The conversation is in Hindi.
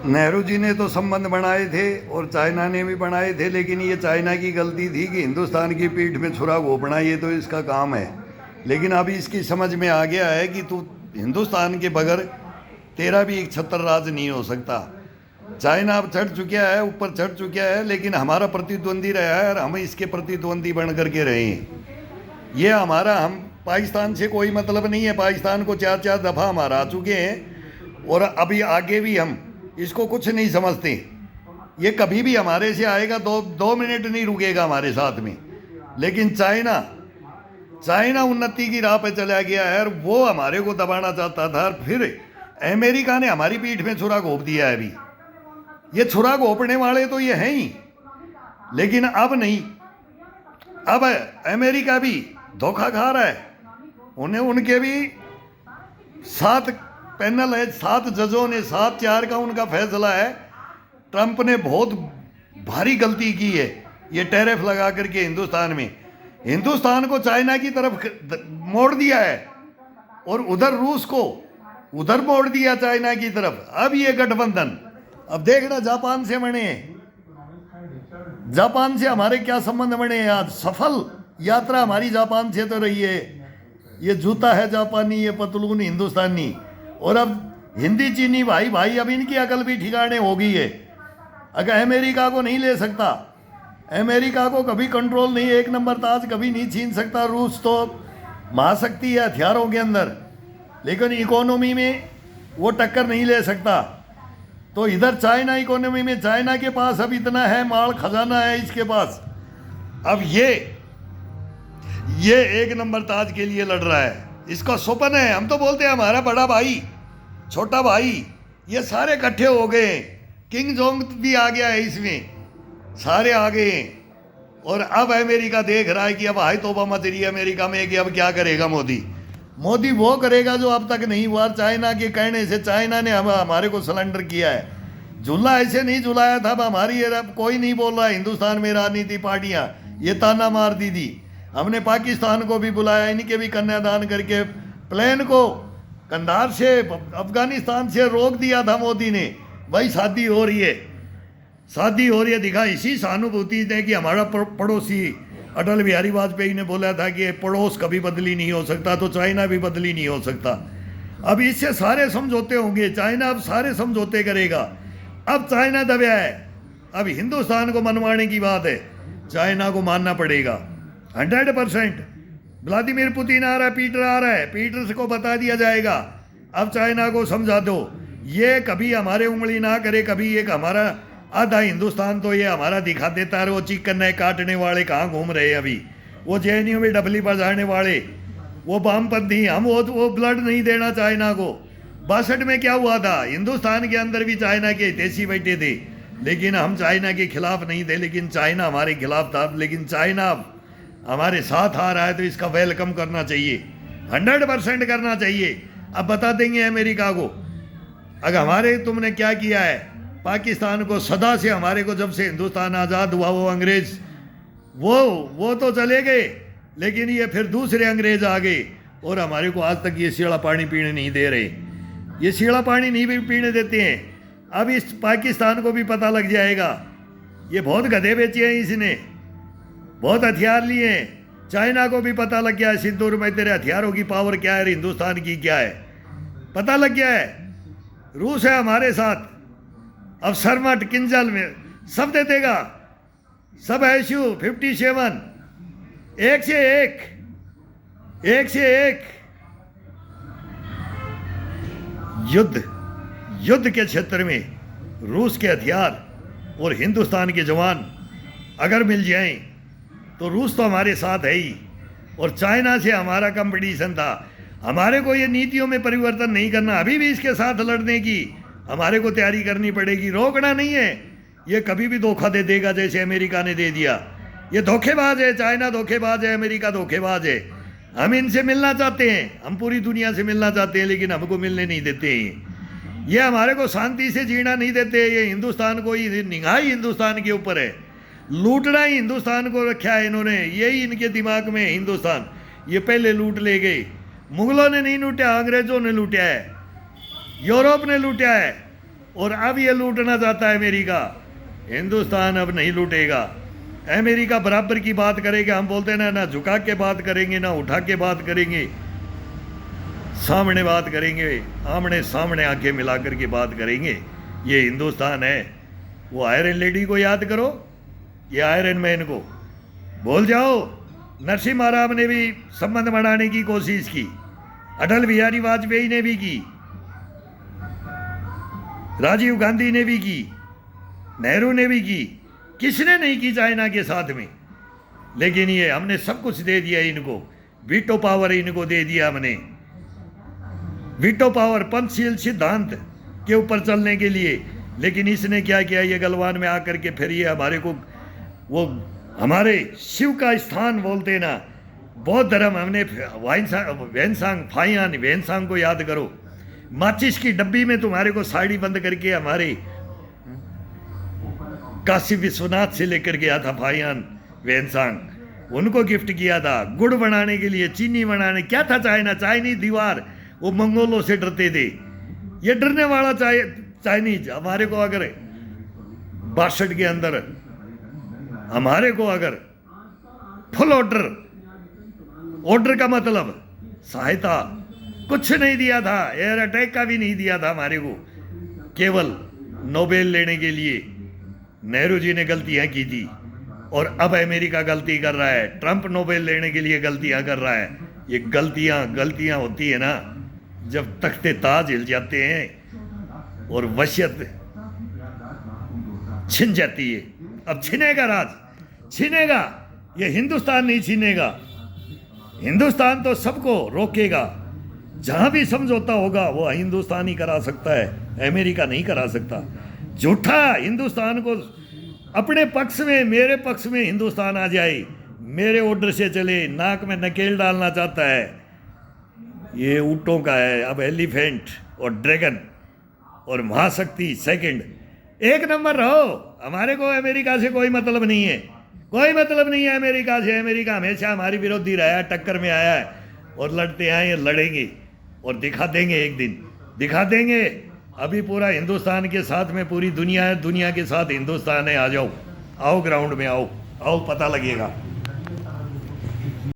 नेहरू जी ने तो संबंध बनाए थे और चाइना ने भी बनाए थे, लेकिन ये चाइना की गलती थी कि हिंदुस्तान की पीठ में छुरा घोंपना ये तो इसका काम है। लेकिन अभी इसकी समझ में आ गया है कि तू हिंदुस्तान के बगैर तेरा भी एक छत्र राज नहीं हो सकता। चाइना अब चढ़ चुका है, ऊपर चढ़ चुका है, लेकिन हमारा प्रतिद्वंदी रहा है और हम इसके प्रतिद्वंदी बन करके रहे हैं। ये हमारा, हम पाकिस्तान से कोई मतलब नहीं है, पाकिस्तान को 4-4 दफ़ा हम हरा चुके हैं और अभी आगे भी हम इसको कुछ नहीं समझते। ये कभी भी हमारे से आएगा, 2 मिनट नहीं रुकेगा हमारे साथ में। लेकिन चाइना उन्नति की राह पे चला गया है और वो हमारे को दबाना चाहता था, और फिर अमेरिका ने हमारी पीठ में छुरा घोंप दिया है। अभी ये छुरा घोंपने वाले तो ये हैं ही, लेकिन अब नहीं, अब अमेरिका भी धोखा खा रहा है। उन्हें, उनके भी 7 पैनल है, 7 जजों ने, 7-4 का उनका फैसला है। ट्रंप ने बहुत भारी गलती की है ये टैरिफ लगा करके हिंदुस्तान को चाइना की तरफ मोड़ दिया है और उधर रूस को उधर मोड़ दिया चाइना की तरफ। अब ये गठबंधन, अब देखना जापान से बने, जापान से हमारे क्या संबंध बने। आज सफल यात्रा हमारी जापान से तो रही है। ये जूता है जापानी, ये पतलून हिंदुस्तानी, और अब हिंदी चीनी भाई भाई, अब इनकी अकल भी ठिकाने हो गई है। अगर अमेरिका को नहीं ले सकता, अमेरिका को कभी कंट्रोल नहीं, 1 नंबर ताज कभी नहीं छीन सकता। रूस तो महाशक्ति है हथियारों के अंदर, लेकिन इकोनॉमी में वो टक्कर नहीं ले सकता। तो इधर चाइना इकोनॉमी में, चाइना के पास अब इतना है, माल खजाना है इसके पास। अब ये 1 नंबर ताज के लिए लड़ रहा है, इसका स्वप्न है। हम तो बोलते हैं हमारा बड़ा भाई, छोटा भाई, ये सारे इकट्ठे हो गए। किंग जोंग भी आ गया है इसमें, सारे आ गए हैं। और अब अमेरिका देख रहा है कि अब हाय तौबा मच रही है अमेरिका में कि अब क्या करेगा मोदी वो करेगा जो अब तक नहीं हुआ। चाइना के कहने से, चाइना ने हमारे को सरेंडर किया है। झूला ऐसे नहीं झुलाया था। अब हमारी, अब कोई नहीं बोल रहा है हिंदुस्तान में, राजनीति पार्टियां ये ताना मार दी थी। हमने पाकिस्तान को भी बुलाया, इनके भी कन्यादान करके प्लेन को कंधार से, अफगानिस्तान से रोक दिया था मोदी ने। भाई शादी हो रही है, दिखा इसी सहानुभूति ने कि हमारा पड़ोसी अटल बिहारी वाजपेयी ने बोला था कि पड़ोस कभी बदली नहीं हो सकता, तो चाइना भी बदली नहीं हो सकता। अब इससे सारे समझौते होंगे, चाइना अब सारे समझौते करेगा। अब चाइना दबा है, अब हिंदुस्तान को मनवाने की बात है, चाइना को मानना पड़ेगा 100%। व्लादिमीर पुतिन आ रहा है, पीटर आ रहा है, पीटर को बता दिया जाएगा अब चाइना को समझा दो, ये कभी हमारे उंगली ना करे। कभी एक हमारा आधा हिंदुस्तान तो ये हमारा दिखा देता है। वो चिकन है काटने वाले कहाँ घूम रहे हैं अभी, वो जेएनयू में डबली बजाने वाले, वो वामपंथी, हम वो ब्लड नहीं देना चाइना को। 62 में क्या हुआ था, हिंदुस्तान के अंदर भी चाइना के हितैषी बैठे थे, लेकिन हम चाइना के खिलाफ नहीं थे, लेकिन चाइना हमारे खिलाफ था। लेकिन चाइना हमारे साथ आ रहा है तो इसका वेलकम करना चाहिए, 100% करना चाहिए। अब बता देंगे अमेरिका को, अगर हमारे तुमने क्या किया है पाकिस्तान को। सदा से हमारे को, जब से हिंदुस्तान आज़ाद हुआ, वो अंग्रेज वो तो चले गए, लेकिन ये फिर दूसरे अंग्रेज आ गए और हमारे को आज तक ये सीढ़ा पानी पीने नहीं दे रहे। ये सीढ़ा पानी नहीं भी पीने देते हैं। अब इस पाकिस्तान को भी पता लग जाएगा, ये बहुत गधे बेचे हैं इसने, बहुत हथियार लिए हैं। चाइना को भी पता लग गया है सिंदूर में तेरे हथियारों की पावर क्या है, हिंदुस्तान की क्या है, पता लग गया है। रूस है हमारे साथ, अब सरमट किंजल में सब दे देगा, सब ऐशू 57, एक से एक युद्ध के क्षेत्र में रूस के हथियार और हिंदुस्तान के जवान अगर मिल जाएं तो रूस तो हमारे साथ है ही। और चाइना से हमारा कंपटीशन था, हमारे को ये नीतियों में परिवर्तन नहीं करना, अभी भी इसके साथ लड़ने की हमारे को तैयारी करनी पड़ेगी, रोकना नहीं है। ये कभी भी धोखा दे देगा जैसे अमेरिका ने दे दिया। ये धोखेबाज है, चाइना धोखेबाज है, अमेरिका धोखेबाज है। हम इनसे मिलना चाहते हैं, हम पूरी दुनिया से मिलना चाहते हैं, लेकिन हमको मिलने नहीं देते हैं। ये हमारे को शांति से जीना नहीं देते। ये हिंदुस्तान को ही, निगाह हिंदुस्तान के ऊपर है, लूटना ही हिंदुस्तान को रखा है इन्होंने, यही इनके दिमाग में है हिंदुस्तान। ये पहले लूट ले गए, मुगलों ने नहीं लूटा, अंग्रेजों ने लूटा है, यूरोप ने लूटा है, और अब ये लूटना चाहता है अमेरिका। हिंदुस्तान अब नहीं लूटेगा। अमेरिका बराबर की बात करेगा। हम बोलते हैं ना झुका के बात करेंगे ना उठा के बात करेंगे, सामने बात करेंगे, आमने सामने आंखें मिला करके बात करेंगे। ये हिंदुस्तान है। वो आयरन लेडी को याद करो, ये आयरन मैन को भूल जाओ। नरसिम्हा राव ने भी संबंध बढ़ाने की कोशिश की, अटल बिहारी वाजपेयी ने भी की, राजीव गांधी ने भी की, नेहरू ने भी की। किसने नहीं की चाइना के साथ में? लेकिन ये हमने सब कुछ दे दिया इनको, वीटो पावर इनको दे दिया हमने। वीटो पावर पंचशील सिद्धांत के ऊपर चलने के लिए। लेकिन इसने क्या किया, ये गलवान में आकर के फिर ये हमारे को वो हमारे शिव का स्थान बोलते ना, बौद्ध धर्म। हमने वेनसांग फाइयान वेनसांग को याद करो, माचिस की डब्बी में तुम्हारे को साड़ी बंद करके हमारे काशी विश्वनाथ से लेकर गया था फाइयान वेनसांग, उनको गिफ्ट किया था गुड़ बनाने के लिए, चीनी बनाने। क्या था चाइना? चाइनीज दीवार, वो मंगोलों से डरते थे। ये डरने वाला चाइनीज हमारे को अगर 62 के अंदर हमारे को अगर फुल ऑर्डर का मतलब सहायता कुछ नहीं दिया था, एयर अटैक का भी नहीं दिया था हमारे को, केवल नोबेल लेने के लिए नेहरू जी ने गलतियां की थी। और अब अमेरिका गलती कर रहा है, ट्रंप नोबेल लेने के लिए गलतियां कर रहा है। ये गलतियां होती है ना जब तख्ते ताज हिल जाते हैं और वसियत छिन जाती है। अब छिनेगा राज, छिनेगा। ये हिंदुस्तान नहीं छीनेगा। हिंदुस्तान तो सबको रोकेगा। जहां भी समझौता होगा वो हिंदुस्तान ही करा सकता है, अमेरिका नहीं करा सकता। झूठा हिंदुस्तान को अपने पक्ष में, मेरे पक्ष में हिंदुस्तान आ जाए, मेरे ऑर्डर से चले, नाक में नकेल डालना चाहता है। ये ऊँटों का है, अब एलिफेंट और ड्रैगन और महाशक्ति सेकंड। एक नंबर रहो। हमारे को अमेरिका से कोई मतलब नहीं है, कोई मतलब नहीं है अमेरिका से। अमेरिका हमेशा हमारी विरोधी रहा है, टक्कर में आया है और लड़ते आए, लड़ेंगे और दिखा देंगे, एक दिन दिखा देंगे। अभी पूरा हिंदुस्तान के साथ में पूरी दुनिया है, दुनिया के साथ हिंदुस्तान है। आ जाओ, आओ ग्राउंड में आओ, आओ पता लगेगा।